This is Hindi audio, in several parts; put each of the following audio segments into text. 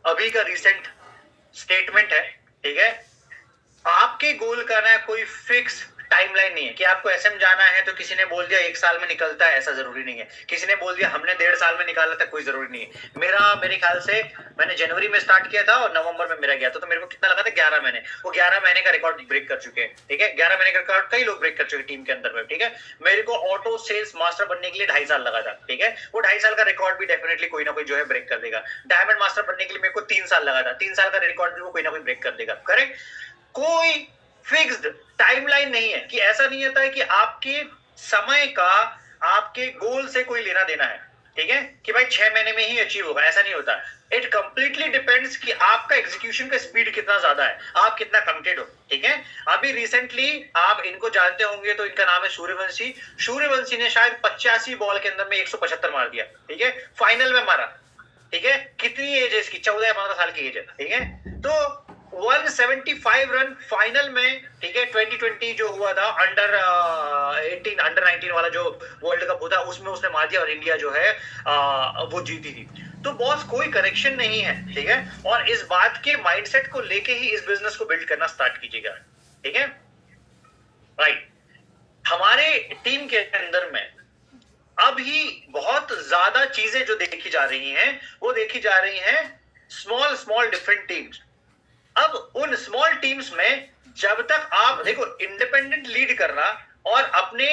अभी का रिसेंट स्टेटमेंट है, ठीक है। आपके गोल का ना कोई फिक्स टाइमलाइन नहीं है कि आपको एसएम जाना है तो किसी ने बोल दिया 1 साल में निकलता है, ऐसा जरूरी नहीं है। किसी ने बोल दिया हमने 1.5 साल में निकाला था, कोई जरूरी नहीं है। मेरे ख्याल से मैंने जनवरी में स्टार्ट किया था और नवंबर में मेरा गया था, तो मेरे को कितना लगा था 11 महीने। वो 11 महीने का रिकॉर्ड ब्रेक कर चुके हैं, ठीक है। 11 महीने का रिकॉर्ड कई लोग ब्रेक कर चुके टीम के अंदर में, ठीक है। मेरे को ऑटो सेल्स मास्टर बनने के लिए 2.5 साल लगा था, ठीक है। वो 2.5 साल का रिकॉर्ड भी डेफिनेटली कोई ना कोई जो है ब्रेक कर देगा। डायमंड मास्टर बनने के लिए मेरे को 3 साल लगा था, 3 साल का रिकॉर्ड भी वो कोई ना कोई ब्रेक कर देगा, करेक्ट। कोई फिक्स्ड टाइमलाइन नहीं है कि ऐसा नहीं होता है कि आपके समय का आपके गोल से कोई लेना देना है, ठीक है, कि भाई 6 महीने में ही अचीव होगा, ऐसा नहीं होता। इट कंप्लीटली डिपेंड्स कि आपका एग्जीक्यूशन का स्पीड कितना ज्यादा है, आप कितना कमिटेड हो, ठीक है। अभी रिसेंटली आप इनको जानते होंगे, तो इनका नाम है सूर्यवंशी। सूर्यवंशी ने शायद 85 बॉल के अंदर में 175 मार दिया, ठीक है, फाइनल में मारा, ठीक है। कितनी एज है इसकी? 14-15 साल की एज है, ठीक है। तो 175 रन फाइनल में, ठीक है। 2020 जो हुआ था अंडर 18 अंडर 19 वाला जो वर्ल्ड कप होता, उसमें उसने मार दिया और इंडिया जो है वो जीती थी। तो बॉस कोई करेक्शन नहीं है, ठीक है। और इस बात के माइंडसेट को लेके ही इस बिजनेस को बिल्ड करना स्टार्ट कीजिएगा, ठीक है, राइट। हमारे टीम के अंदर में अभी बहुत ज्यादा चीजें जो देखी जा रही हैं, वो देखी जा रही हैं स्मॉल स्मॉल डिफरेंट टीम्स। अब उन स्मॉल टीम्स में जब तक आप देखो, इंडिपेंडेंट लीड करना और अपने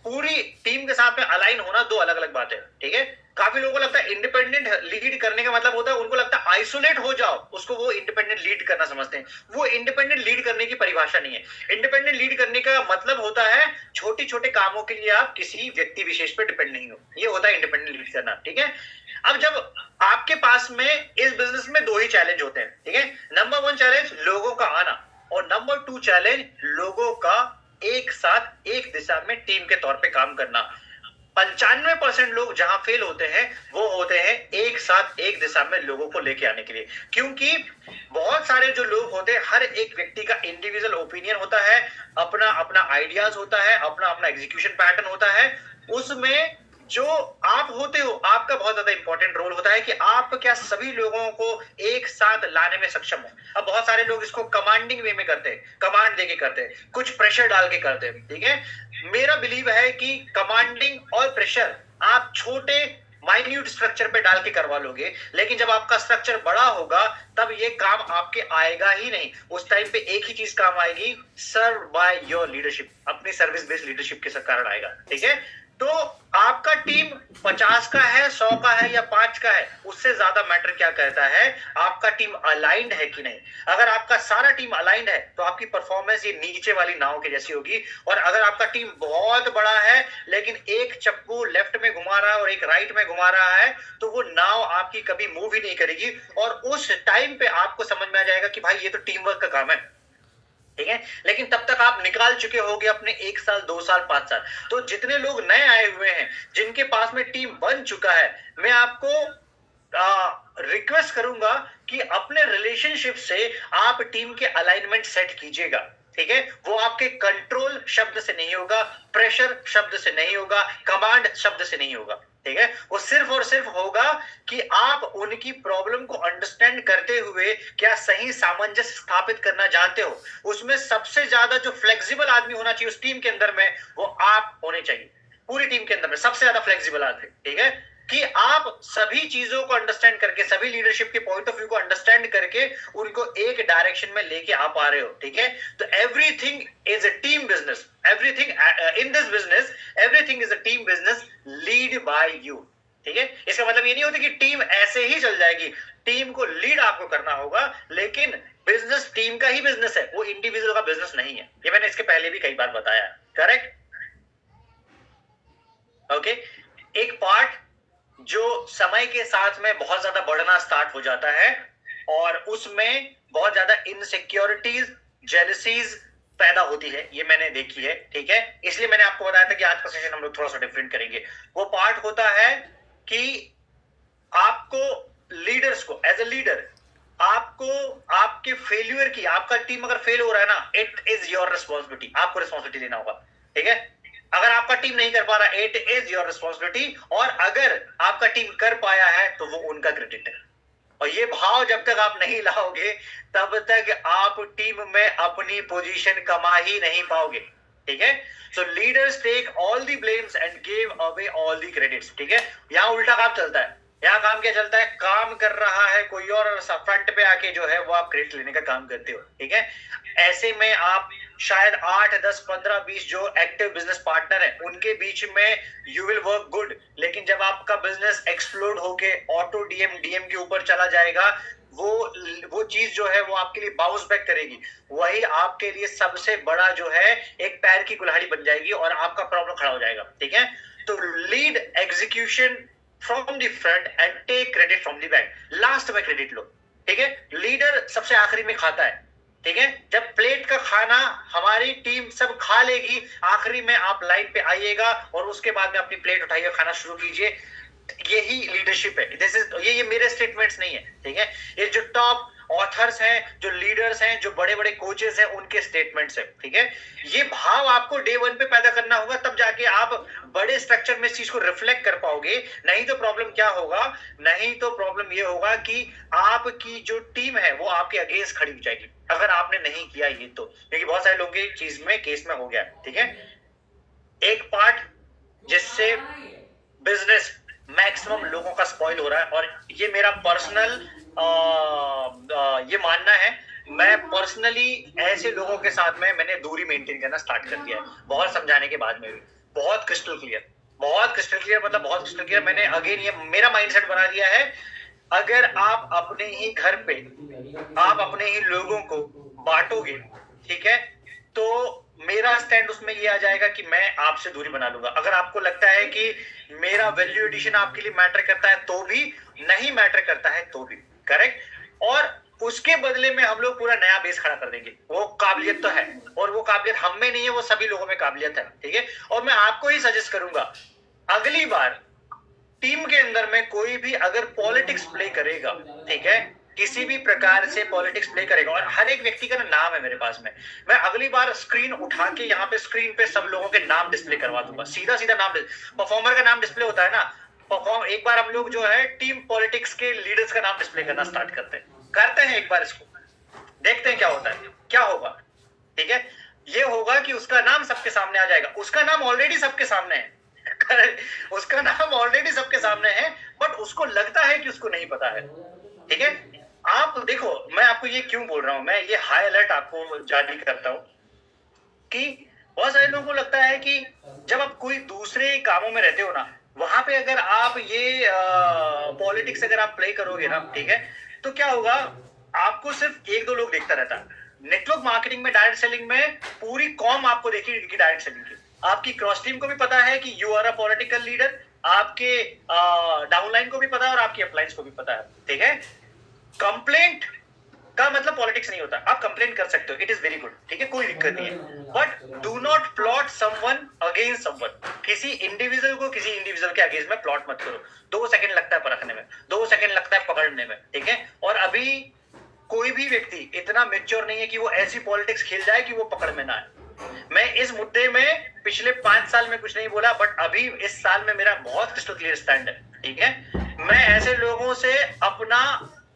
पूरी टीम के साथ में अलाइन होना दो अलग अलग बात है, ठीक है। काफी लोगों को लगता है इंडिपेंडेंट लीड करने का मतलब होता है, उनको लगता है आइसोलेट हो जाओ, उसको वो इंडिपेंडेंट लीड करना समझते हैं। वो इंडिपेंडेंट लीड करने की परिभाषा नहीं है। इंडिपेंडेंट लीड करने का मतलब होता है छोटे छोटे कामों के लिए आप किसी व्यक्ति विशेष पर डिपेंड नहीं हो, ये होता है इंडिपेंडेंट लीड करना, ठीक है। अब जब आपके पास में इस बिजनेस में दो ही चैलेंज होते हैं, ठीक है। नंबर 1 चैलेंज लोगों का आना, और नंबर 2 चैलेंज लोगों का एक साथ एक दिशा में टीम के तौर पे काम करना। 95% लोग जहां फेल होते हैं वो होते हैं एक साथ एक दिशा में लोगों को लेके आने के लिए, क्योंकि बहुत सारे जो लोग होते हैं, हर एक व्यक्ति का इंडिविजुअल ओपिनियन होता है, अपना अपना आइडियाज होता है, अपना अपना एग्जीक्यूशन पैटर्न होता है। उसमें जो आप होते हो, आपका बहुत ज्यादा इंपॉर्टेंट रोल होता है कि आप क्या सभी लोगों को एक साथ लाने में सक्षम हो। अब बहुत सारे लोग इसको कमांडिंग वे में करते हैं, कमांड देके करते हैं, कुछ प्रेशर डाल के करते हैं, ठीक है। मेरा बिलीव है कि कमांडिंग और प्रेशर आप छोटे माइन्यूट स्ट्रक्चर पे डाल के करवा लोगे, लेकिन जब आपका स्ट्रक्चर बड़ा होगा तब ये काम आपके आएगा ही नहीं। उस टाइम पे एक ही चीज काम आएगी, सर्व बाय योर लीडरशिप, अपनी सर्विस बेस्ड लीडरशिप के कारण आएगा, ठीक है। तो आपका टीम 50 का है, 100 का है या 5 का है, उससे ज्यादा मैटर क्या करता है, आपका टीम अलाइंड है कि नहीं। अगर आपका सारा टीम अलाइंड है तो आपकी परफॉर्मेंस ये नीचे वाली नाव के जैसी होगी। और अगर आपका टीम बहुत बड़ा है लेकिन एक चप्पू लेफ्ट में घुमा रहा है और एक राइट में घुमा रहा है, तो वो नाव आपकी कभी मूव ही नहीं करेगी। और उस टाइम पे आपको समझ में आ जाएगा कि भाई ये तो टीम वर्क का काम है, ठीक है। लेकिन तब तक आप निकाल चुके होगे अपने 1 साल 2 साल 5 साल। तो जितने लोग नए आए हुए हैं, जिनके पास में टीम बन चुका है, मैं आपको रिक्वेस्ट करूंगा कि अपने रिलेशनशिप से आप टीम के अलाइनमेंट सेट कीजिएगा, ठीक है। वो आपके कंट्रोल शब्द से नहीं होगा, प्रेशर शब्द से नहीं होगा, कमांड शब्द से नहीं होगा, ठीक है। वो सिर्फ और सिर्फ होगा कि आप उनकी प्रॉब्लम को अंडरस्टैंड करते हुए क्या सही सामंजस्य स्थापित करना जानते हो। उसमें सबसे ज्यादा जो फ्लेक्सिबल आदमी होना चाहिए उस टीम के अंदर में, वो आप होने चाहिए। पूरी टीम के अंदर में सबसे ज्यादा फ्लेक्सिबल आदमी, ठीक है, कि आप सभी चीजों को अंडरस्टैंड करके, सभी लीडरशिप के पॉइंट ऑफ व्यू को अंडरस्टैंड करके उनको एक डायरेक्शन में लेके आ पा रहे हो, ठीक है। तो everything is a team business, everything in this business, everything is a team business lead by you, ठीक है। इसका मतलब ये नहीं होता कि टीम ऐसे ही चल जाएगी, टीम को लीड आपको करना होगा, लेकिन बिजनेस टीम का ही बिजनेस है, वो इंडिविजुअल का बिजनेस नहीं है। ये मैंने इसके पहले भी कई बार बताया, करेक्ट, ओके। एक पार्ट जो समय के साथ में बहुत ज्यादा बढ़ना स्टार्ट हो जाता है और उसमें बहुत ज्यादा इनसिक्योरिटीज, जेलसीज पैदा होती है, ये मैंने देखी है, ठीक है। इसलिए मैंने आपको बताया था कि आज का सेशन हम लोग थोड़ा सा डिफरेंट करेंगे। वो पार्ट होता है कि आपको लीडर्स को, एज ए लीडर, आपको आपके फेल्यूर की, आपका टीम अगर फेल हो रहा है ना, इट इज योर रिस्पॉन्सिबिलिटी, आपको रिस्पॉन्सिबिलिटी लेना होगा, ठीक है। अगर आपका टीम नहीं कर पा रहा, इट इज योर रिस्पॉन्सिबिलिटी, और अगर आपका टीम कर पाया है तो वो उनका क्रेडिट है, और ये भाव जब तक आप नहीं लाओगे तब तक आप टीम में अपनी पोजीशन कमा ही नहीं पाओगे, ठीक है। So leaders take all the blames and give away all the credits, ठीक है। यहाँ उल्टा काम चलता है। यहाँ काम क्या चलता है, काम कर रहा है कोई और फ्रंट पे आके जो है वो आप क्रेडिट लेने का काम करते हो, ठीक है। ऐसे में आप शायद 8, 10, 15, 20 जो एक्टिव बिजनेस पार्टनर है उनके बीच में यू विल वर्क गुड, लेकिन जब आपका बिजनेस एक्सप्लोड होके ऑटो डीएम के ऊपर चला जाएगा, वो चीज जो है वो आपके लिए बाउंस बैक करेगी, वही आपके लिए सबसे बड़ा जो है एक पैर की कुल्हाड़ी बन जाएगी और आपका प्रॉब्लम खड़ा हो जाएगा, ठीक है। तो lead execution from the front end take credit from the back, last में क्रेडिट लो, ठीक है। लीडर सबसे आखिरी में खाता है, ठीक है। जब प्लेट का खाना हमारी टीम सब खा लेगी, आखिरी में आप लाइन पे आइएगा और उसके बाद में अपनी प्लेट उठाइए, खाना शुरू कीजिए। यही लीडरशिप है। दिस इज ये मेरे स्टेटमेंट्स नहीं है, ठीक है। ये जो टॉप ऑथर्स हैं, जो लीडर्स हैं, जो बड़े बड़े कोचेस हैं, उनके स्टेटमेंट्स हैं, ठीक है। ये भाव आपको डे 1 पे पैदा करना होगा, तब जाके आप बड़े स्ट्रक्चर में इस चीज को रिफ्लेक्ट कर पाओगे। नहीं तो प्रॉब्लम क्या होगा, नहीं तो प्रॉब्लम ये होगा कि आपकी जो टीम है वो आपके अगेंस्ट खड़ी हो जाएगी अगर आपने नहीं किया ये तो, क्योंकि बहुत सारे लोगों की चीज में केस में हो गया, ठीक है। एक पार्ट जिससे बिजनेस मैक्सिमम लोगों का स्पॉइल हो रहा है, और ये मेरा पर्सनल ये मानना है, मैं पर्सनली ऐसे लोगों के साथ में मैंने दूरी मेंटेन करना स्टार्ट कर दिया है, बहुत समझाने के बाद में भी। बहुत क्रिस्टल क्लियर मतलब बहुत क्रिस्टल क्लियर। मैंने अगेन ये मेरा माइंडसेट बना दिया है, अगर आप अपने ही घर पे आप अपने ही लोगों को बांटोगे, ठीक है, तो मेरा स्टैंड उसमें ये आ जाएगा कि मैं आपसे दूरी बना लूंगा। अगर आपको लगता है कि मेरा वैल्यू एडिशन आपके लिए मैटर करता है तो भी, नहीं मैटर करता है तो भी, करेक्ट। और उसके बदले में हम लोग पूरा नया बेस खड़ा कर देंगे। वो काबिलियत तो है, और वो काबिलियत हम में नहीं है, वो सभी लोगों में काबिलियत है, ठीक है। और मैं आपको ही सजेस्ट करूंगा, अगली बार टीम के अंदर में कोई भी अगर पॉलिटिक्स प्ले करेगा, ठीक है, किसी भी प्रकार से पॉलिटिक्स प्ले करेगा, और हर एक व्यक्ति का नाम है मेरे पास में, मैं अगली बार स्क्रीन उठा के यहाँ पे स्क्रीन पे सब लोगों के नाम डिस्प्ले करवा दूंगा, सीधा सीधा नाम। परफॉर्मर का नाम डिस्प्ले होता है ना, एक बार हम लोग जो है टीम पॉलिटिक्स के लीडर्स का नाम डिस्प्ले करना स्टार्ट करते हैं एक बार, इसको देखते हैं क्या होता है, क्या होगा, ठीक है। ये होगा कि उसका नाम सबके सामने आ जाएगा, उसका नाम ऑलरेडी सबके सामने है उसका नाम ऑलरेडी सबके सामने है, बट उसको लगता है कि उसको नहीं पता है, ठीक है। आप देखो, मैं आपको ये क्यों बोल रहा हूं, मैं ये हाई अलर्ट आपको जारी करता हूं कि बहुत सारे लोगों को लगता है कि जब आप कोई दूसरे कामों में रहते हो ना, वहां पे अगर आप ये पॉलिटिक्स अगर आप प्ले करोगे ना, ठीक है, तो क्या होगा, आपको सिर्फ 1-2 लोग देखता रहता है। नेटवर्क मार्केटिंग में, डायरेक्ट सेलिंग में पूरी कॉम आपको देखेगी डायरेक्ट सेलिंग की। आपकी क्रॉस टीम को भी पता है कि you are a political leader, आपके डाउनलाइन को भी पता है और आपकी अपलाइंस को भी पता है, ठीक है। कंप्लेंट का मतलब पॉलिटिक्स नहीं होता, आप कंप्लेंट कर सकते हो, इट इज वेरी गुड, ठीक है, कोई दिक्कत नहीं है, but do not plot someone against someone. किसी इंडिविजुअल को किसी इंडिविजुअल के अगेंस्ट में प्लॉट मत करो। 2 सेकंड लगता है परखने में, 2 सेकंड लगता है पकड़ने में, ठीक है। और अभी कोई भी व्यक्ति इतना मेच्योर नहीं है कि वो ऐसी पॉलिटिक्स खेल जाए कि वो पकड़ में ना आए। मैं इस मुद्दे में पिछले 5 साल में कुछ नहीं बोला, बट अभी इस साल में मेरा बहुत क्रिस्टल क्लियर स्टैंड है, ठीक है। मैं ऐसे लोगों से अपना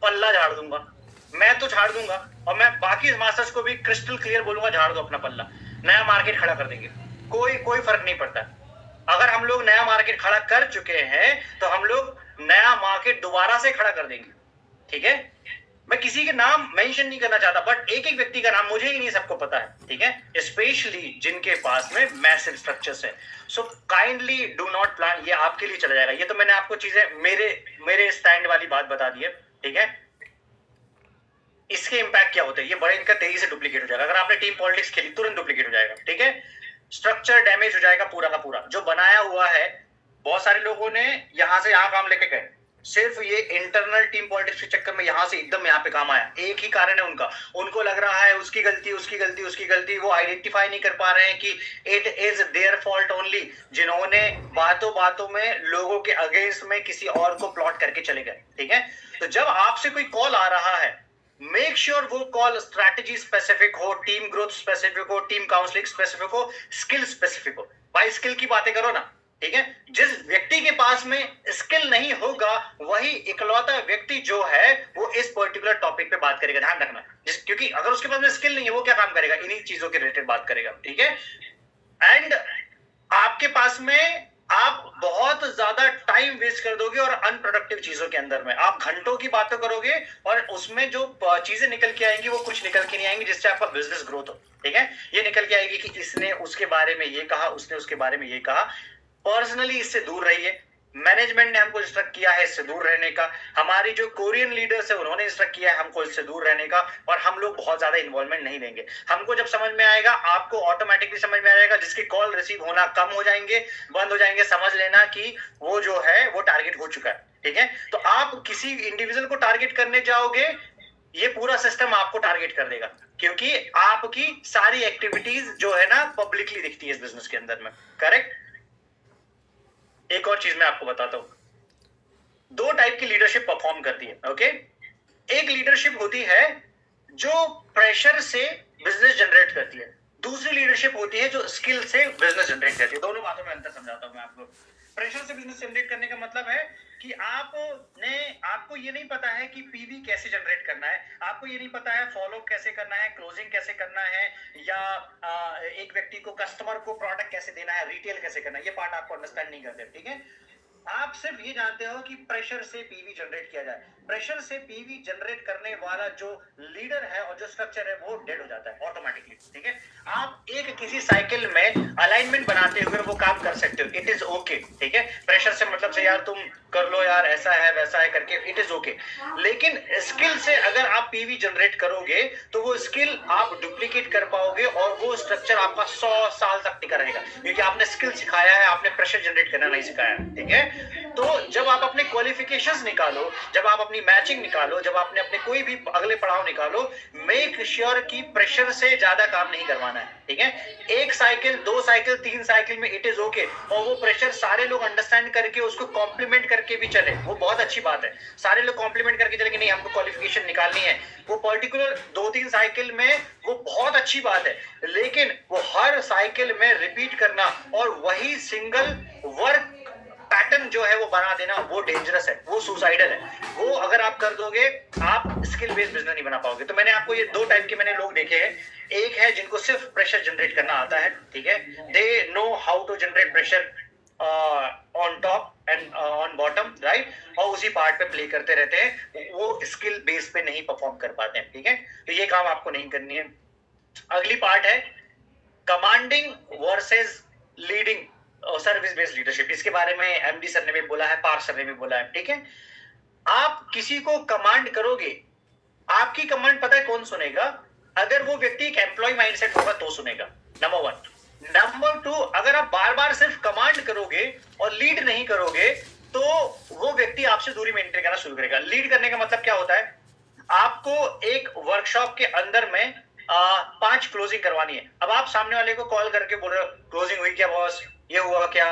पल्ला झाड़ दूंगा, मैं तो झाड़ दूंगा, और मैं बाकी मास्टर्स को भी क्रिस्टल क्लियर बोलूंगा, झाड़ दो अपना पल्ला, नया मार्केट खड़ा कर देंगे, कोई फर्क नहीं पड़ता। अगर हम लोग नया मार्केट खड़ा कर चुके हैं तो हम लोग नया मार्केट दोबारा से खड़ा कर देंगे, ठीक है। मैं किसी के नाम मेंशन नहीं करना चाहता, बट एक एक व्यक्ति का नाम मुझे ही नहीं सबको पता है, ठीक है, स्पेशली जिनके पास में मैसिव स्ट्रक्चर्स है। So kindly do not plan, ये आपके लिए चला जाएगा। ये तो मैंने आपको चीजें मेरे स्टैंड वाली बात बता दी है, ठीक है। इसके इंपैक्ट क्या होते हैं, ये बड़े इनका तेजी से डुप्लीकेट हो जाएगा। अगर आपने टीम पॉलिटिक्स खेली, तुरंत डुप्लीकेट हो जाएगा, ठीक है। स्ट्रक्चर डैमेज हो जाएगा पूरा का पूरा, जो बनाया हुआ है। बहुत सारे लोगों ने यहां से यहां काम लेके गए, सिर्फ ये इंटरनल टीम पॉलिटिक्स के चक्कर में यहां से एकदम यहाँ पे काम आया। एक ही कारण है उनका, उनको लग रहा है उसकी गलती, वो आइडेंटिफाई नहीं कर पा रहे हैं कि it is their fault only, जिन्होंने बातों बातों में लोगों के अगेंस्ट में किसी और को प्लॉट करके चले गए, ठीक है। तो जब आपसे कोई कॉल आ रहा है, मेक श्योर वो कॉल स्ट्रैटेजी स्पेसिफिक हो, टीम ग्रोथ स्पेसिफिक हो, टीम काउंसलिंग स्पेसिफिक हो, स्किल स्पेसिफिक हो। भाई स्किल की बातें करो ना, ठीक है। जिस व्यक्ति के पास में स्किल नहीं होगा वही इकलौता व्यक्ति जो है वो इस पर्टिकुलर टॉपिक पे बात करेगा, ध्यान रखना। क्योंकि अगर उसके पास में स्किल नहीं है वो क्या काम करेगा, इन्हीं चीजों के रिलेटेड बात करेगा, ठीक है। एंड आपके पास में आप बहुत ज्यादा टाइम वेस्ट कर दोगे और अनप्रोडक्टिव चीजों के अंदर में आप घंटों की बातें करोगे और उसमें जो चीजें निकल के आएंगी वो कुछ निकल के नहीं आएंगी जिससे आपका बिजनेस ग्रोथ हो, ठीक है। ये निकल के आएगी कि इसने उसके बारे में ये कहा, उसने उसके बारे में ये कहा। पर्सनली इससे दूर रहिए। मैनेजमेंट ने हमको इंस्ट्रक्ट किया है इससे दूर रहने का, हमारी जो कोरियन लीडर्स है उन्होंने इंस्ट्रक्ट किया है हमको इससे दूर रहने का, और हम लोग बहुत ज्यादा इन्वॉल्वमेंट नहीं देंगे। हमको जब समझ में आएगा आपको ऑटोमेटिकली समझ में आ जाएगा, जिसके कॉल रिसीव होना कम हो जाएंगे, बंद हो जाएंगे, समझ लेना कि वो जो है वो टारगेट हो चुका है, ठीक है। तो आप किसी इंडिविजुअल को टारगेट करने जाओगे ये पूरा सिस्टम आपको टारगेट कर देगा, क्योंकि आपकी सारी एक्टिविटीज जो है ना पब्लिकली दिखती है इस बिजनेस के अंदर में, करेक्ट। एक और चीज मैं आपको बताता हूं, दो टाइप की लीडरशिप परफॉर्म करती है, ओके। एक लीडरशिप होती है जो प्रेशर से बिजनेस जनरेट करती है, दूसरी लीडरशिप होती है जो स्किल से बिजनेस जनरेट करती है। दोनों बातों में अंतर समझाता हूं मैं आपको। प्रेशर से बिजनेस जनरेट करने का मतलब है कि आपको ये नहीं पता है कि पीवी कैसे जनरेट करना है, आपको ये नहीं पता है फॉलो कैसे करना है, क्लोजिंग कैसे करना है, या एक व्यक्ति को कस्टमर को प्रोडक्ट कैसे देना है, रिटेल कैसे करना है, ये पार्ट आपको अंडरस्टैंड नहीं करते, ठीक है। आप सिर्फ ये जानते हो कि प्रेशर से पीवी जनरेट किया जाए। प्रेशर से पीवी जनरेट करने वाला जो लीडर है और जो स्ट्रक्चर है वो डेड हो जाता है ऑटोमेटिकली, ठीक है। आप एक किसी साइकिल में अलाइनमेंट बनाते हुए वो काम कर सकते हो, इट इज ओके, ठीक है। प्रेशर से मतलब से यार तुम कर लो यार, ऐसा है वैसा है करके, इट इज ओके। लेकिन स्किल से अगर आप पीवी जनरेट करोगे तो वो स्किल आप डुप्लीकेट कर पाओगे और वो स्ट्रक्चर आपका 100 साल तक टिका रहेगा, क्योंकि आपने स्किल सिखाया है, आपने प्रेशर जनरेट करना नहीं सिखाया, ठीक है। तो जब आप अपने क्वालिफिकेशंस निकालो, जब आप अपनी मैचिंग निकालो, जब आपने अपने कोई भी अगले पड़ाव निकालो, मेक श्योर कि प्रेशर से ज्यादा काम नहीं करवाना है, ठीक है। एक साइकिल, 2 साइकिल, 3 साइकिल में इट इज ओके, और वो प्रेशर सारे लोग अंडरस्टैंड करके उसको कॉम्प्लीमेंट करके भी चले, वो बहुत अच्छी बात है। सारे लोग कॉम्प्लीमेंट करके चले कि नहीं हमको क्वालिफिकेशन निकालनी है, वो पर्टिकुलर 2-3 साइकिल में वो बहुत अच्छी बात है। लेकिन वो हर साइकिल में रिपीट करना और वही सिंगल वर्क पैटर्न जो है वो बना देना, वो डेंजरस है, वो सुसाइडल है। वो अगर आप कर दोगे आप स्किल बेस्ड बिजनेस नहीं बना पाओगे। तो मैंने आपको ये 2 टाइप के मैंने लोग देखे हैं, एक है जिनको सिर्फ प्रेशर जनरेट करना आता है, ठीक है, they know how to generate pressure on top and on bottom, right, और उसी पार्ट पे प्ले करते रहते हैं, वो स्किल बेस पे नहीं परफॉर्म कर पाते हैं, ठीक है। तो ये काम आपको नहीं करनी है। अगली पार्ट है commanding versus leading service based leadership. इसके बारे में एमडी सर ने भी बोला है, पार्थ सर ने भी बोला है, ठीक है। आप किसी को कमांड करोगे, आपकी कमांड पता है कौन सुनेगा, अगर वो व्यक्ति एक एम्प्लॉय माइंडसेट होगा तो सुनेगा, नंबर 1। नंबर 2, अगर आप बार बार सिर्फ कमांड करोगे और लीड नहीं करोगे तो वो व्यक्ति आपसे दूरी मेंटेन करना शुरू करेगा। लीड करने का मतलब क्या होता है, आपको एक वर्कशॉप के अंदर में 5 क्लोजिंग करवानी है। अब आप सामने वाले को कॉल करके बोल रहे हो क्लोजिंग हुई क्या बॉस, ये हुआ क्या,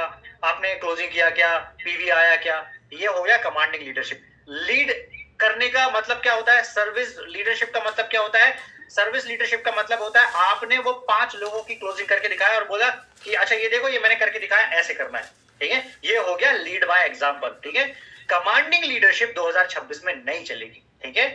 आपने क्लोजिंग किया क्या, पीवी आया क्या, ये हो गया कमांडिंग लीडरशिप। लीड करने का मतलब क्या होता है, सर्विस लीडरशिप का मतलब क्या होता है, सर्विस लीडरशिप का मतलब होता है आपने वो 5 लोगों की क्लोजिंग करके दिखाया और बोला कि अच्छा ये देखो ये मैंने करके दिखाया, ऐसे करना है, ठीक है। ये हो गया लीड बाय एग्जांपल, ठीक है। कमांडिंग लीडरशिप 2026 में नहीं चलेगी, ठीक है।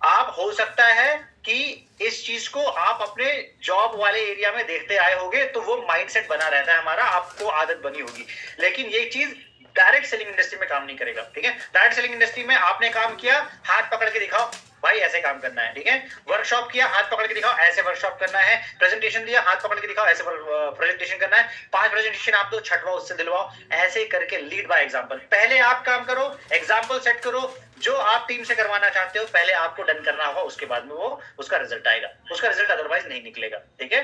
आप हो सकता है कि इस चीज को आप अपने जॉब वाले एरिया में देखते आए होंगे, तो वो माइंडसेट बना रहता है हमारा, आपको आदत बनी होगी। लेकिन ये चीज डायरेक्ट सेलिंग इंडस्ट्री में काम नहीं करेगा, ठीक है। डायरेक्ट सेलिंग इंडस्ट्री में आपने काम किया, हाथ पकड़ के दिखाओ भाई ऐसे काम करना है, ठीक है। वर्कशॉप किया, हाथ पकड़ के दिखाओ ऐसे वर्कशॉप करना है। प्रेजेंटेशन दिया, हाथ पकड़ के दिखाओ ऐसे प्रेजेंटेशन करना है। 5 प्रेजेंटेशन आप दो, छठवां उससे दिलवाओ, ऐसे करके लीड बाय एग्जांपल। पहले आप काम करो, एग्जांपल सेट करो, जो आप टीम से करवाना चाहते हो पहले आपको डन करना होगा, उसके बाद में वो उसका रिजल्ट आएगा, उसका रिजल्ट अदरवाइज नहीं निकलेगा, ठीक है।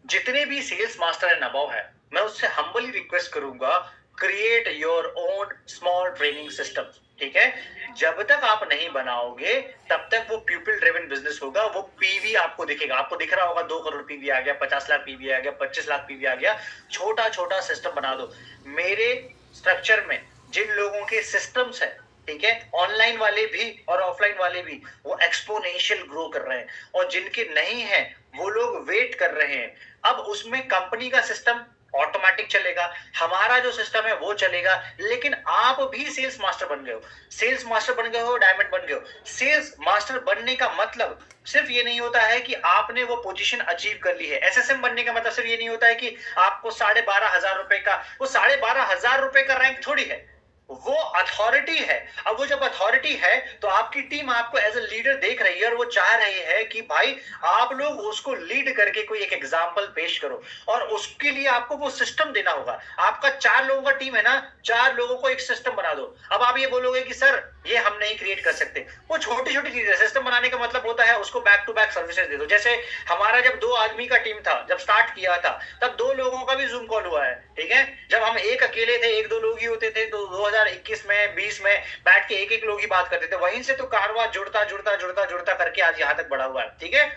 जितने भी सेल्स मास्टर एंड अबव है, मैं उससे हम्बली रिक्वेस्ट करूंगा, create your own small training system, ठीक है। जब तक आप नहीं बनाओगे तब तक वो पीपल ड्रिवन बिजनेस होगा, वो पीवी आपको दिखेगा, आपको दिख रहा होगा 2 करोड़ पीवी आ गया, 50 लाख पीवी आ गया, 25 लाख पीवी आ गया। छोटा छोटा सिस्टम बना दो। मेरे स्ट्रक्चर में जिन लोगों के सिस्टम्स है, ठीक है, ऑनलाइन वाले भी और ऑफलाइन वाले भी, वो एक्सपोनेंशियल ग्रो कर रहे हैं, और जिनके नहीं है वो लोग वेट कर रहे हैं। अब उसमें कंपनी का सिस्टम ऑटोमेटिक चलेगा, हमारा जो सिस्टम है वो चलेगा। लेकिन आप भी सेल्स मास्टर बन गए हो, सेल्स मास्टर बन गए हो, डायमंड बन गए हो। सेल्स मास्टर बनने का मतलब सिर्फ ये नहीं होता है कि आपने वो पोजीशन अचीव कर ली है। एसएसएम बनने का मतलब सिर्फ ये नहीं होता है कि आपको 12,500 रुपए का, वो 12,500 रुपए का रैंक थोड़ी है, वो अथॉरिटी है। अब वो जब अथॉरिटी है तो आपकी टीम आपको एज ए लीडर देख रही है और वो चाह रही है कि भाई आप लोग उसको लीड करके कोई एक एग्जांपल पेश करो, और उसके लिए आपको वो सिस्टम देना होगा। आपका 4 लोगों का टीम है ना, 4 लोगों को एक सिस्टम बना दो। अब आप ये बोलोगे कि सर ये हम नहीं क्रिएट कर सकते, वो छोटी छोटी चीजें। सिस्टम बनाने का मतलब होता है उसको बैक टू बैक सर्विसेज दे दो। जैसे हमारा जब 2 आदमी का टीम था, जब स्टार्ट किया था, तब 2 लोगों का भी जूम कॉल हुआ है, ठीक है। जब हम एक अकेले थे, 1-2 लोग ही होते थे, तो 2021 में 20 में बैठ के एक लोग ही बात करते थे। वहीं से तो कारवा जुड़ता जुड़ता जुड़ता जुड़ता करके आज यहां तक बढ़ा हुआ है, ठीक है।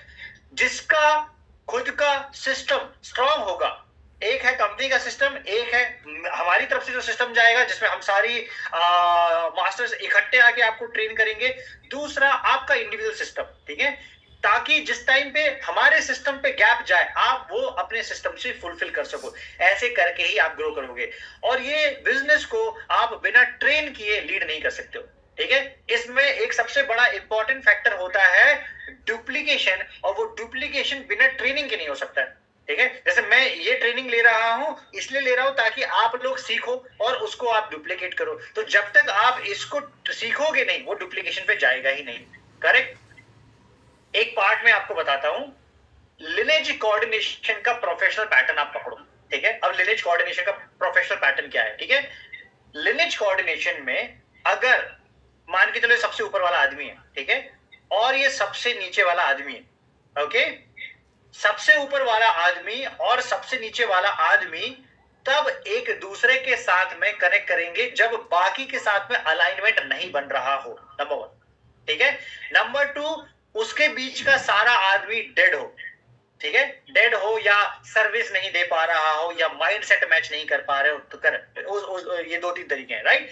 जिसका खुद का सिस्टम स्ट्रांग होगा, एक है कंपनी का सिस्टम, एक है हमारी तरफ से जो सिस्टम जाएगा जिसमें हम सारी मास्टर्स इकट्ठे आके आपको ट्रेन करेंगे। दूसरा आपका इंडिविजुअल सिस्टम, ठीक है, ताकि जिस टाइम पे हमारे सिस्टम पे गैप जाए आप वो अपने सिस्टम से फुलफिल कर सको। ऐसे करके ही आप ग्रो करोगे। और ये बिजनेस को आप बिना ट्रेन किए लीड नहीं कर सकते हो, ठीक है। इसमें एक सबसे बड़ा इंपॉर्टेंट फैक्टर होता है डुप्लीकेशन, और वो डुप्लीकेशन बिना ट्रेनिंग के नहीं हो सकता है, ठीक है। जैसे मैं ये ट्रेनिंग ले रहा हूं, इसलिए ले रहा हूं ताकि आप लोग सीखो और उसको आप डुप्लीकेट करो। तो जब तक आप इसको सीखोगे नहीं, वो डुप्लीकेशन पे जाएगा ही नहीं, करेक्ट। एक पार्ट में आपको बताता हूं, लिनेज कोऑर्डिनेशन का प्रोफेशनल पैटर्न आप पकड़ो, ठीक है। अब लिनेज कोऑर्डिनेशन का प्रोफेशनल पैटर्न क्या है, ठीक है। लिनेज कोऑर्डिनेशन में अगर मान के चलो सबसे ऊपर वाला आदमी है, ठीक है, और ये सबसे नीचे वाला आदमी है, ओके। सबसे ऊपर वाला आदमी और सबसे नीचे वाला आदमी तब एक दूसरे के साथ में कनेक्ट करेंगे जब बाकी के साथ में अलाइनमेंट नहीं बन रहा हो, नंबर 1, ठीक है। नंबर 2, उसके बीच का सारा आदमी डेड हो, ठीक है, डेड हो या सर्विस नहीं दे पा रहा हो या माइंडसेट मैच नहीं कर पा रहे हो, तो ये 2-3 तरीके हैं, राइट।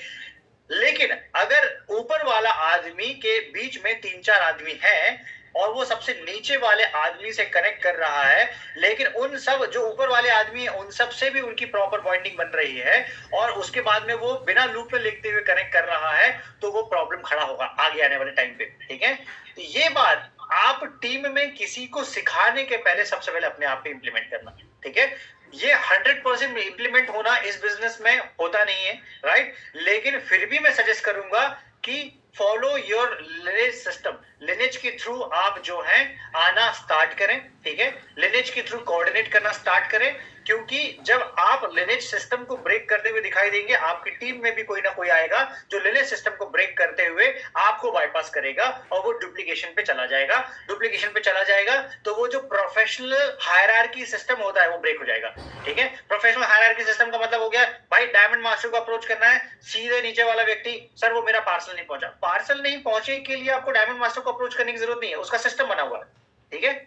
लेकिन अगर ऊपर वाला आदमी के बीच में 3-4 आदमी हैं और वो सबसे नीचे वाले आदमी से कनेक्ट कर रहा है, लेकिन उन सब जो ऊपर वाले आदमी है उन सब से भी उनकी प्रॉपर बॉन्डिंग बन रही है, और उसके बाद में वो बिना लूप में लिखते हुए कनेक्ट कर रहा है, तो वो प्रॉब्लम खड़ा होगा आगे आने वाले टाइम पे, ठीक है। तो ये बात आप टीम में किसी को सिखाने के पहले सबसे पहले अपने आप पे इंप्लीमेंट करना, ठीक है। ये 100% इंप्लीमेंट होना इस बिजनेस में होता नहीं है, राइट। लेकिन फिर भी मैं सजेस्ट करूंगा कि follow your lineage system. Lineage के थ्रू आप जो है आना स्टार्ट करें, ठीक है। लिनेज के थ्रू कोऑर्डिनेट करना स्टार्ट करें, क्योंकि जब आप लिनेज सिस्टम को ब्रेक करते हुए दिखाई देंगे, आपकी टीम में भी कोई ना कोई आएगा जो लिनेज सिस्टम को ब्रेक करते हुए आपको बाईपास करेगा, और वो डुप्लीकेशन पे चला जाएगा। डुप्लीकेशन पे चला जाएगा तो वो जो प्रोफेशनल हायरार्की सिस्टम होता है वो ब्रेक हो जाएगा, ठीक है। प्रोफेशनल हायरार्की सिस्टम का मतलब हो गया भाई डायमंड मास्टर को अप्रोच करना है, सीधे नीचे वाला व्यक्ति, सर वो मेरा पार्सल नहीं पहुंचा। पार्सल नहीं पहुंचे के लिए आपको डायमंड मास्टर को अप्रोच करने की जरूरत नहीं है, उसका सिस्टम बना हुआ है, ठीक है।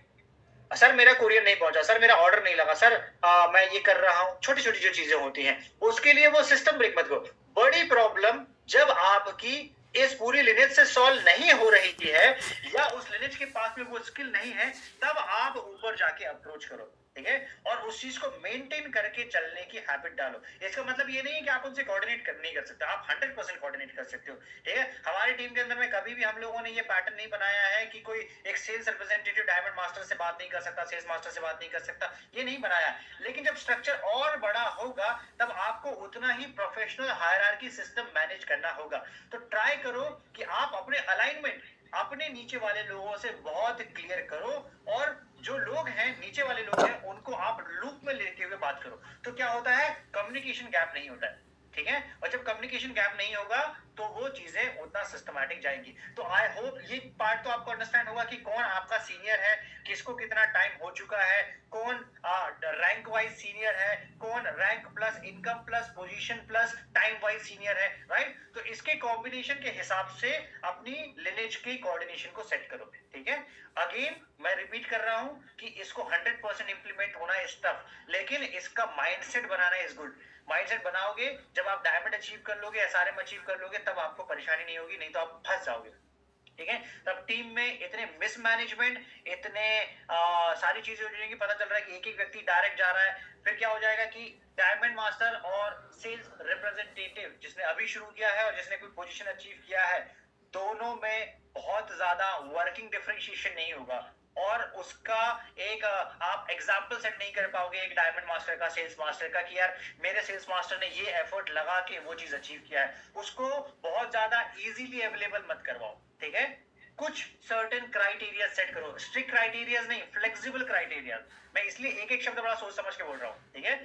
सर मेरा कुरियर नहीं पहुंचा, सर मेरा ऑर्डर नहीं लगा, सर मैं ये कर रहा हूं, छोटी छोटी जो चीजें होती हैं उसके लिए वो सिस्टम ब्रेक मत करो। बड़ी प्रॉब्लम जब आपकी इस पूरी लिनेज से सॉल्व नहीं हो रही है या उस लिनेज के पास में वो स्किल नहीं है, तब आप ऊपर जाके अप्रोच करो, ठीक है। और उस चीज को मेंटेन करके चलने की हैबिट डालो। इसका मतलब ये नहीं है कि आप उनसे कोऑर्डिनेट नहीं कर सकते, आप 100% कोऑर्डिनेट कर सकते हो, ठीक है। हमारी टीम के अंदर में कभी भी हम लोगों ने ये पैटर्न नहीं बनाया है कि कोई एक सेल्स रिप्रेजेंटेटिव डायमंड मास्टर से बात नहीं कर सकता, सेल्स मास्टर से बात नहीं कर सकता, ये नहीं बनाया। लेकिन जब स्ट्रक्चर और बड़ा होगा तब आपको उतना ही प्रोफेशनल हायरार्की सिस्टम मैनेज करना होगा। तो ट्राई करो कि आप अपने अलाइनमेंट अपने नीचे वाले लोगों से बहुत क्लियर करो, और जो लोग हैं नीचे वाले लोग हैं उनको आप लूप में लेते हुए बात करो। तो क्या होता है, कम्युनिकेशन गैप नहीं होता है, ठीक है। और जब कम्युनिकेशन गैप नहीं होगा तो वो चीजें उतना सिस्टमैटिक जाएंगी। तो आई होप ये पार्ट तो आपको अंडरस्टैंड होगा कि कौन आपका सीनियर है, किसको कितना टाइम हो चुका है, कौन रैंक वाइज सीनियर है, कौन rank plus income plus position plus time wise senior है, राइट। तो इसके कॉम्बिनेशन के हिसाब से अपनी लिनेज की कोऑर्डिनेशन को सेट करो, ठीक है। अगेन मैं रिपीट कर रहा हूं कि इसको 100% इंप्लीमेंट होना है टफ, लेकिन इसका mindset banana is good. Mindset बनाओगे, जब आप डायमंड अचीव कर लोगे, एसआरएम अचीव कर लोगे, तब आपको परेशानी नहीं होगी, नहीं तो आप फंस जाओगे, ठीक है। तब टीम में इतने मिसमैनेजमेंट, इतने सारी चीजें हो जाएंगी, पता चल रहा है कि एक एक व्यक्ति डायरेक्ट जा रहा है। फिर क्या हो जाएगा कि डायमंड मास्टर और सेल्स रिप्रेजेंटेटिव जिसने अभी शुरू किया है और जिसने कोई पोजीशन अचीव किया है, दोनों में बहुत ज्यादा वर्किंग डिफरेंशिएशन नहीं होगा और उसका एक आप एग्जाम्पल सेट नहीं कर पाओगे एक डायमंड मास्टर का, सेल्स मास्टर का, कि यार मेरे सेल्स मास्टर ने ये एफर्ट लगा के वो चीज अचीव किया है। उसको बहुत ज्यादा इजीली अवेलेबल मत करवाओ, ठीक है। कुछ सर्टेन क्राइटेरिया सेट करो, स्ट्रिक्ट क्राइटेरियाज नहीं, फ्लेक्सिबल क्राइटेरिया। मैं इसलिए एक एक शब्द बड़ा सोच समझ के बोल रहा हूँ, ठीक है,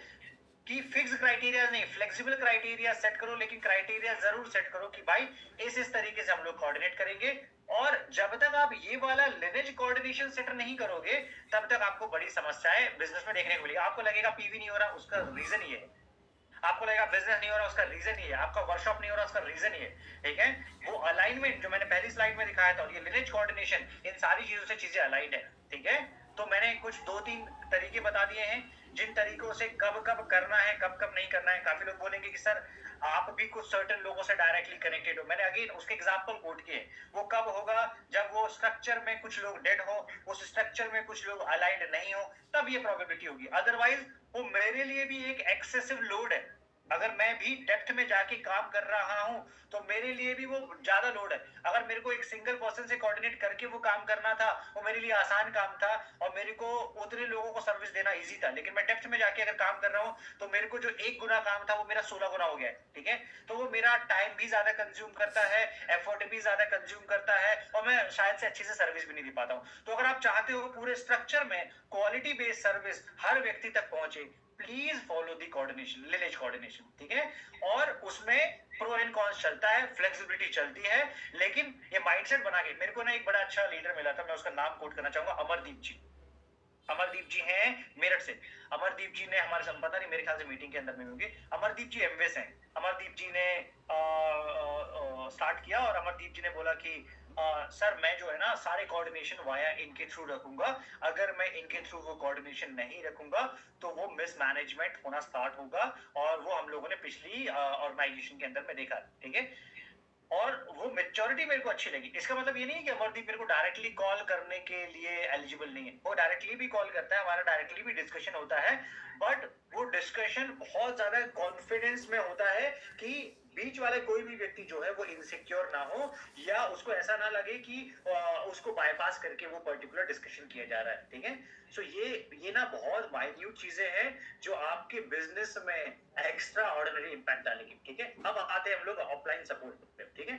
कि फिक्स क्राइटेरिया नहीं, फ्लेक्सिबल क्राइटेरिया सेट करो, लेकिन क्राइटेरिया जरूर सेट करो कि भाई इस तरीके से हम लोग कोऑर्डिनेट करेंगे। और जब तक आप ये वाला लिनेज कोऑर्डिनेशन सेट नहीं करोगे तब तक आपको बड़ी समस्याएं बिजनेस में देखने को मिलेगी। आपको लगेगा पीवी नहीं हो रहा, उसका रीजन ये है। आपको लगेगा बिजनेस नहीं हो रहा, उसका रीजन ये है। आपका वर्कशॉप नहीं हो रहा, उसका रीजन ये है, ठीक है। वो अलाइनमेंट जो मैंने पहली स्लाइड में दिखाया था और ये लिनेज कोऑर्डिनेशन, इन सारी चीजों से चीजें अलाइंड है, ठीक है। तो मैंने कुछ 2-3 तरीके बता दिए हैं जिन तरीकों से कब कब करना है, कब कब नहीं करना है। काफी लोग बोलेंगे कि सर आप भी कुछ सर्टेन लोगों से डायरेक्टली कनेक्टेड हो। मैंने अगेन उसके एग्जांपल कोट किए। वो कब होगा? जब वो स्ट्रक्चर में कुछ लोग डेड हो, उस स्ट्रक्चर में कुछ लोग अलाइंड नहीं हो, तब ये प्रोबेबिलिटी होगी। अदरवाइज वो मेरे लिए भी एक एक्सेसिव लोड है। अगर मैं भी डेप्थ में जाके काम कर रहा हूं तो मेरे लिए भी वो ज्यादा लोड है। अगर मेरे को एक सिंगल पर्सन से कोऑर्डिनेट करके वो काम करना था, वो मेरे लिए आसान काम था और मेरे को उतने लोगों को सर्विस देना इजी था। लेकिन मैं डेप्थ में जाके अगर काम कर रहा हूं तो मेरे को जो 1 गुना काम था वो मेरा 16 गुना हो गया है, ठीक है। तो वो मेरा टाइम भी ज्यादा कंज्यूम करता है, एफर्ट भी ज्यादा कंज्यूम करता है और मैं शायद से अच्छे से सर्विस भी नहीं दे पाता हूं। तो अगर आप चाहते हो पूरे स्ट्रक्चर में क्वालिटी बेस्ड सर्विस हर व्यक्ति तक पहुंचे, please follow the coordination, lineage coordination, ठीक है। और उसमें प्रो एंड कॉन्स चलता है, फ्लेक्सिबिलिटी चलती है, लेकिन ये माइंडसेट बना के। मेरे को ना एक बड़ा अच्छा लीडर मिला था, मैं उसका नाम कोट करना चाहूंगा, अमरदीप जी। अमरदीप जी हैं मेरठ से। अमरदीप जी ने हमारे साथ, पता नहीं मेरे ख्याल से मीटिंग के अंदर में होंगे, अमरदीप जी एमवेस हैं। अमरदीप जी ने स्टार्ट किया और अमरदीप जी ने बोला कि सर मैं जो है ना सारे कोऑर्डिनेशन वाया इनके थ्रू रखूंगा। अगर मैं इनके थ्रू वो कोऑर्डिनेशन नहीं रखूंगा तो वो मिसमैनेजमेंट होना स्टार्ट होगा और वो हम लोगों ने पिछली ऑर्गेनाइजेशन के अंदर में देखा, ठीक है। और वो मेच्योरिटी मेरे को अच्छी लगी। इसका मतलब ये नहीं है कि अमरदीप मेरे को डायरेक्टली कॉल करने के लिए एलिजिबल नहीं है, वो डायरेक्टली भी कॉल करता है, हमारा डायरेक्टली भी डिस्कशन होता है, बट वो डिस्कशन बहुत ज्यादा कॉन्फिडेंस में होता है कि बीच वाला कोई भी व्यक्ति जो है वो इनसिक्योर ना हो या उसको ऐसा ना लगे कि उसको बाईपास करके वो पर्टिकुलर डिस्कशन किया जा रहा है, ठीक है। सो ये ना बहुत माइन्यूट चीजें हैं जो आपके बिजनेस में एक्स्ट्रा ऑर्डिनरी इंपैक्ट डालेगी, ठीक है। अब आते हैं हम लोग ऑफलाइन सपोर्ट पे, ठीक है।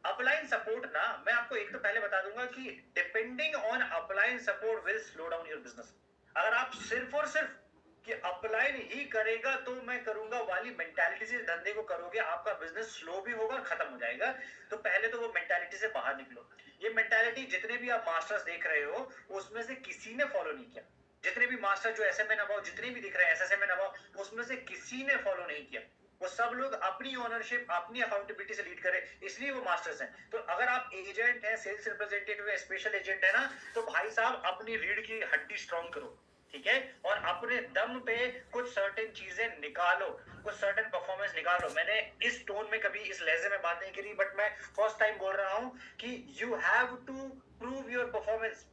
अपलाइन सपोर्ट ना, मैं आपको एक तो पहले बता दूंगा कि depending on upline support will slow down your business. अगर आप सिर्फ और सिर्फ कि अपलाइन ही करेगा तो मैं करूंगा वाली मेंटालिटी से धंधे को करोगे, आपका बिजनेस स्लो भी होगा और खत्म हो जाएगा। तो पहले तो वो मेंटालिटी से बाहर निकलो। ये मेंटालिटी जितने भी आप मास्टर्स देख रहे हो उसमें से किसी ने फॉलो नहीं किया। जितने भी मास्टर जो एसएमए नवाओ, जितने भी दिख रहे हैं एसएसएमए नवाओ, उसमें से किसी ने फॉलो नहीं किया। वो सब लोग अपनी ओनरशिप, अपनी अकाउंटेबिलिटी से लीड करें, इसलिए वो मास्टर्स हैं। तो अगर आप एजेंट हैं, सेल्स रिप्रेजेंटेटिव है, स्पेशल एजेंट है ना, तो भाई साहब अपनी रीढ़ की हड्डी स्ट्रॉन्ग करो, ठीक है। और अपने दम पे कुछ सर्टेन चीजें निकालो, कुछ सर्टेन परफॉर्मेंस निकालो। मैंने इस टोन में कभी इस लहजे में बात नहीं करी, बट मैं फर्स्ट टाइम बोल रहा हूं कि you have to prove your performance.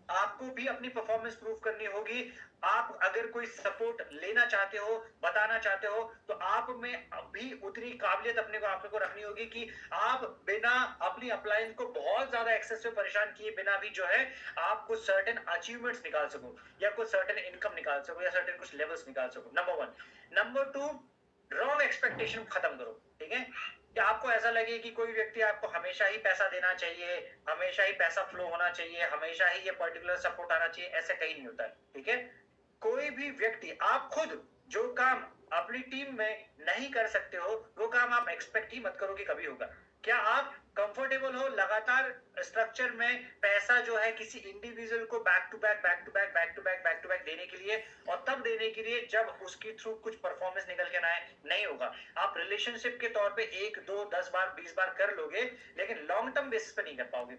आपको भी अपनी परफॉर्मेंस प्रूव करनी होगी। आप अगर कोई सपोर्ट लेना चाहते हो, बताना चाहते हो, तो आप में भी उतनी काबिलियत अपने को आपको रखनी होगी कि आप बिना अपनी अपलायंस को बहुत ज्यादा एक्सेस से परेशान किए बिना भी जो है आप कुछ सर्टेन अचीवमेंट्स निकाल सको या कुछ सर्टेन इनकम निकाल सको या सर्टेन कुछ लेवल्स निकाल सको। नंबर 1। नंबर 2, रॉन्ग एक्सपेक्टेशन खत्म करो, ठीक है। कि आपको ऐसा लगे कि कोई व्यक्ति आपको हमेशा ही पैसा देना चाहिए, हमेशा ही पैसा फ्लो होना चाहिए, हमेशा ही ये पर्टिकुलर सपोर्ट आना चाहिए, ऐसा कहीं नहीं होता है, ठीक है। कोई भी व्यक्ति, आप खुद जो काम अपनी टीम में नहीं कर सकते हो वो काम आप एक्सपेक्ट ही मत करो कि कभी होगा। क्या आप कंफर्टेबल हो लगातार स्ट्रक्चर में पैसा जो है किसी इंडिविजुअल को back to back back to back back to back back to back देने के लिए, और तब देने के लिए जब उसके थ्रू कुछ परफॉर्मेंस निकल के ना आए? नहीं होगा। आप रिलेशनशिप के तौर पे 1, 2, 10 बार 20 बार कर लोगे, लेकिन लॉन्ग टर्म बेसिस पे नहीं कर पाओगे,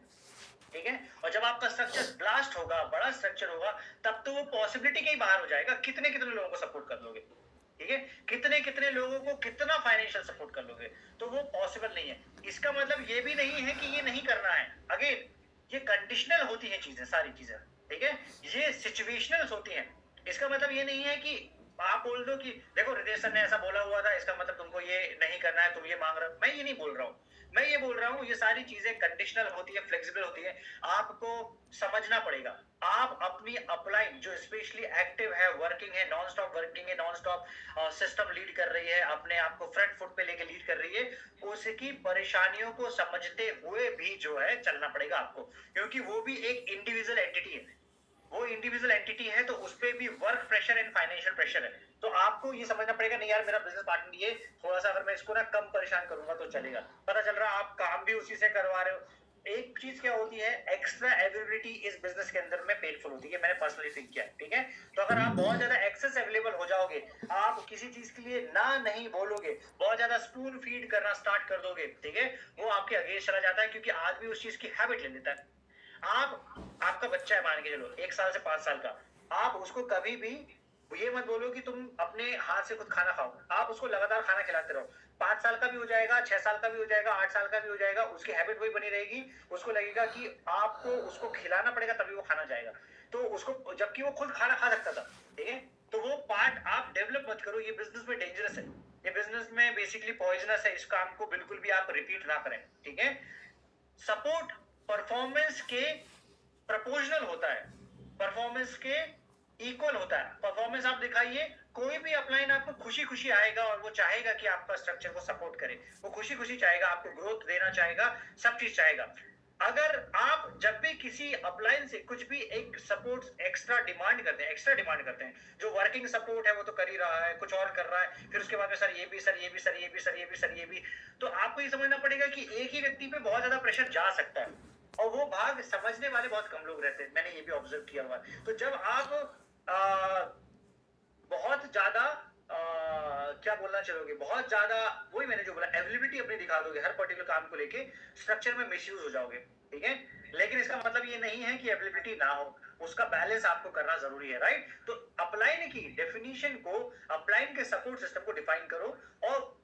ठीक है। और जब आपका स्ट्रक्चर ब्लास्ट होगा, बड़ा स्ट्रक्चर होगा, तब तो वो पॉसिबिलिटी के ही बाहर हो जाएगा। कितने कितने लोगों को सपोर्ट कर लोगे, ठीक है। कितने कितने लोगों को कितना फाइनेंशियल सपोर्ट कर लोगे, तो वो पॉसिबल नहीं है। इसका मतलब ये भी नहीं है कि ये नहीं करना है। अगेन ये कंडीशनल होती है चीजें, सारी चीजें, ठीक है, ये सिचुएशनल होती हैं। इसका मतलब ये नहीं है कि आप बोल दो कि देखो रितेश सर ने ऐसा बोला हुआ था, इसका मतलब तुमको ये नहीं करना है, तुम ये मांग रहे हो। मैं ये नहीं बोल रहा हूँ, मैं ये बोल रहा हूँ ये सारी चीजें कंडीशनल होती है, फ्लेक्सिबल होती है, आपको समझना पड़ेगा। आप अपनी अपलाइन जो स्पेशली एक्टिव है, वर्किंग है, नॉन स्टॉप वर्किंग है, नॉन स्टॉप सिस्टम लीड कर रही है, अपने आप को फ्रंट फुट पे लेके लीड कर रही है, उसकी परेशानियों को समझते हुए भी जो है चलना पड़ेगा आपको, क्योंकि वो भी एक इंडिविजुअल एंटिटी है। वो इंडिविजुअल एंटिटी है तो उस पे भी work pressure and financial pressure है। तो आपको ये समझना पड़ेगा, नहीं यार मेरा बिजनेस पार्टनर ये थोड़ा सा, अगर मैं इसको ना कम परेशान करूंगा तो चलेगा। पता चल रहा है आप काम भी उसी से करवा रहे हो। एक चीज क्या होती है, एक्स्ट्रा अवेलेबिलिटी इस बिजनेस के अंदर में पेनफुल होती है, मैंने पर्सनली फील किया है, ठीक है। तो अगर आप बहुत ज्यादा एक्सेस अवेलेबल हो जाओगे, आप किसी चीज के लिए ना नहीं बोलोगे, बहुत ज्यादा स्पून फीड करना स्टार्ट कर दोगे, ठीक है, वो आपके अगेंस्ट चला जाता है, क्योंकि आदमी उस चीज की हैबिट ले लेता है। आपका बच्चा है, मान के चलो 1 साल से 5 साल का, आप उसको कभी भी ये मत बोलो कि तुम अपने हाथ से खुद खाना खाओ, आप उसको लगातार खाना खिलाते रहो। 5 साल का भी हो जाएगा, 6 साल का भी हो जाएगा, 8 साल का भी हो जाएगा, उसकी हैबिट वही बनी रहेगी। उसको लगेगा कि आपको उसको खिलाना पड़ेगा तभी वो खाना जाएगा, तो उसको, जबकि वो खुद खाना खा सकता था, ठीक है। तो वो पार्ट आप डेवलप मत करो, ये बिजनेस में डेंजरस है, ये बिजनेस में बेसिकली पॉइजनस है, इस काम को बिल्कुल भी आप रिपीट ना करें, ठीक है। सपोर्ट परफॉर्मेंस के प्रपोर्शनल होता है, परफॉर्मेंस के इक्वल होता है। परफॉर्मेंस आप दिखाइए, कोई भी अपलाइन आपको खुशी खुशी आएगा और वो चाहेगा कि आपका स्ट्रक्चर को सपोर्ट करे, वो खुशी खुशी चाहेगा, आपको ग्रोथ देना चाहेगा, सब चीज चाहेगा। अगर आप जब भी किसी अपलाइन से कुछ भी एक सपोर्ट एक्स्ट्रा डिमांड करते हैं, एक्स्ट्रा डिमांड करते हैं, जो वर्किंग सपोर्ट है वो तो कर ही रहा है, कुछ और कर रहा है, फिर उसके बाद में सर ये भी, सर ये भी, सर ये भी, सर ये भी, सर ये भी, तो आपको ये समझना पड़ेगा कि एक ही व्यक्ति पे बहुत ज्यादा प्रेशर जा सकता है, और वो भाग समझने वाले बहुत कम लोग रहते हैं, मैंने ये भी ऑब्जर्व किया हुआ है। तो जब आप बहुत ज्यादा क्या बोलना चलोगे, बहुत ज्यादा, वही मैंने जो बोला, अवेलेबिलिटी अपनी दिखा दोगे हर पर्टिकुलर काम को लेके, स्ट्रक्चर में मिसयूज हो जाओगे, ठीक है। लेकिन इसका मतलब ये नहीं है कि अवेलेबिलिटी ना हो, उसका बैलेंस आपको करना जरूरी है, राइट। तो अपलाइन की डेफिनेशन को, अपलाइन के सपोर्ट सिस्टम को डिफाइन करो, और